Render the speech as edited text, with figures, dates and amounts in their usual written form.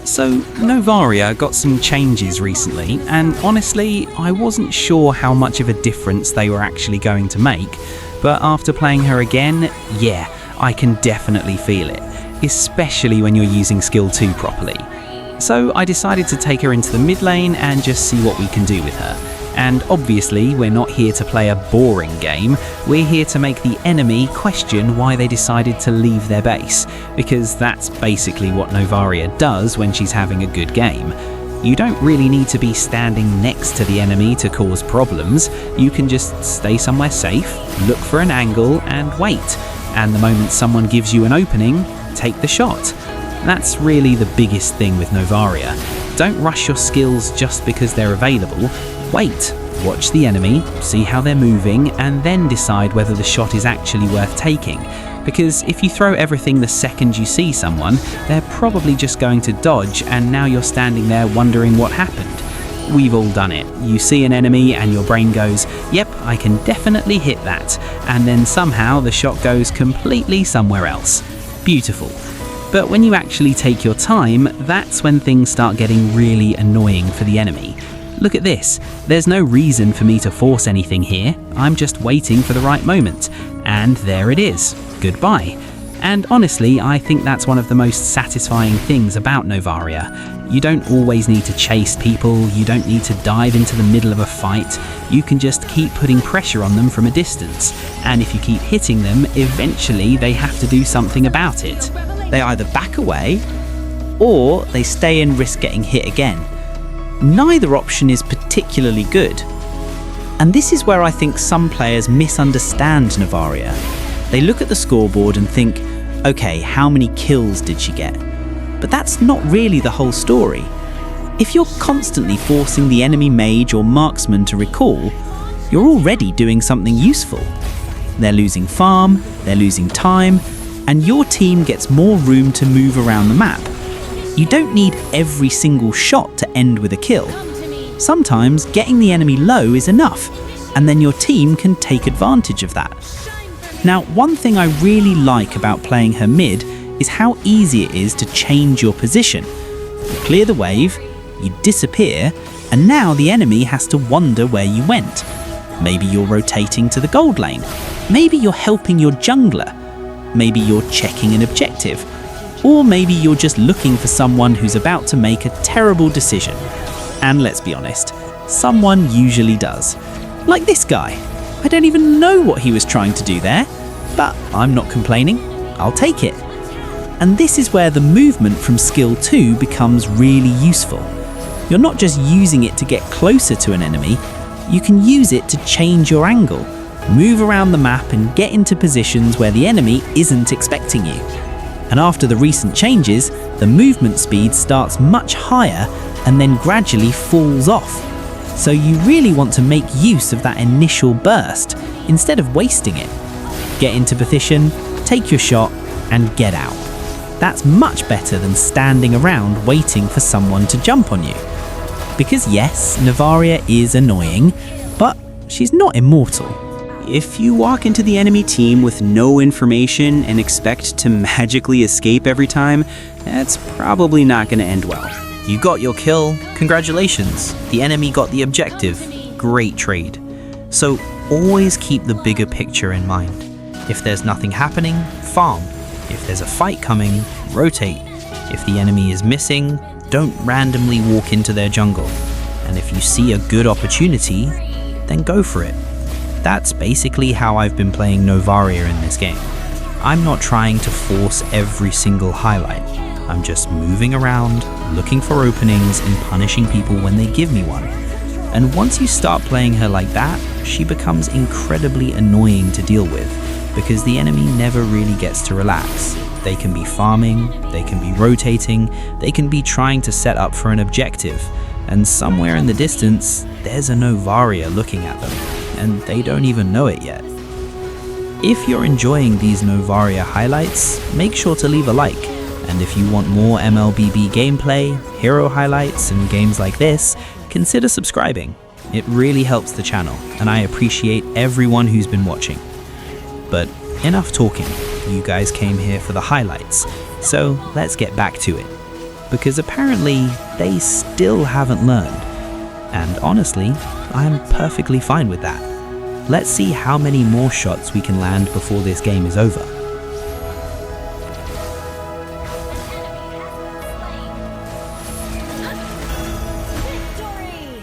So, Novaria got some changes recently, and honestly, I wasn't sure how much of a difference they were actually going to make, but after playing her again, yeah, I can definitely feel it, especially when you're using skill 2 properly. So I decided to take her into the mid lane and just see what we can do with her. And obviously, we're not here to play a boring game, we're here to make the enemy question why they decided to leave their base, because that's basically what Novaria does when she's having a good game. You don't really need to be standing next to the enemy to cause problems, you can just stay somewhere safe, look for an angle and wait, and the moment someone gives you an opening, take the shot. That's really the biggest thing with Novaria. Don't rush your skills just because they're available. Wait, watch the enemy, see how they're moving, and then decide whether the shot is actually worth taking. Because if you throw everything the second you see someone, they're probably just going to dodge, and now you're standing there wondering what happened. We've all done it. You see an enemy and your brain goes, yep, I can definitely hit that. And then somehow the shot goes completely somewhere else. Beautiful. But when you actually take your time, that's when things start getting really annoying for the enemy. Look at this, there's no reason for me to force anything here, I'm just waiting for the right moment. And there it is, goodbye. And honestly, I think that's one of the most satisfying things about Novaria. You don't always need to chase people, you don't need to dive into the middle of a fight, you can just keep putting pressure on them from a distance. And if you keep hitting them, eventually they have to do something about it. They either back away, or they stay and risk getting hit again. Neither option is particularly good. And this is where I think some players misunderstand Novaria. They look at the scoreboard and think, okay, how many kills did she get? But that's not really the whole story. If you're constantly forcing the enemy mage or marksman to recall, you're already doing something useful. They're losing farm, they're losing time, and your team gets more room to move around the map. You don't need every single shot to end with a kill. Sometimes getting the enemy low is enough, and then your team can take advantage of that. Now, one thing I really like about playing her mid is how easy it is to change your position. You clear the wave, you disappear, and now the enemy has to wonder where you went. Maybe you're rotating to the gold lane. Maybe you're helping your jungler. Maybe you're checking an objective. Or maybe you're just looking for someone who's about to make a terrible decision. And let's be honest, someone usually does. Like this guy. I don't even know what he was trying to do there, but I'm not complaining, I'll take it. And this is where the movement from skill 2 becomes really useful. You're not just using it to get closer to an enemy, you can use it to change your angle, move around the map and get into positions where the enemy isn't expecting you. And after the recent changes, the movement speed starts much higher and then gradually falls off. So you really want to make use of that initial burst instead of wasting it. Get into position, take your shot, and get out. That's much better than standing around waiting for someone to jump on you. Because yes, Novaria is annoying, but she's not immortal. If you walk into the enemy team with no information and expect to magically escape every time, that's probably not going to end well. You got your kill, congratulations. The enemy got the objective, great trade. So always keep the bigger picture in mind. If there's nothing happening, farm. If there's a fight coming, rotate. If the enemy is missing, don't randomly walk into their jungle. And if you see a good opportunity, then go for it. That's basically how I've been playing Novaria in this game. I'm not trying to force every single highlight. I'm just moving around, looking for openings and punishing people when they give me one. And once you start playing her like that, she becomes incredibly annoying to deal with, because the enemy never really gets to relax. They can be farming, they can be rotating, they can be trying to set up for an objective, and somewhere in the distance, there's a Novaria looking at them, and they don't even know it yet. If you're enjoying these Novaria highlights, make sure to leave a like, and if you want more MLBB gameplay, hero highlights, and games like this, consider subscribing. It really helps the channel, and I appreciate everyone who's been watching. But enough talking, you guys came here for the highlights, so let's get back to it. because apparently they still haven't learned. And honestly, I'm perfectly fine with that. Let's see how many more shots we can land before this game is over.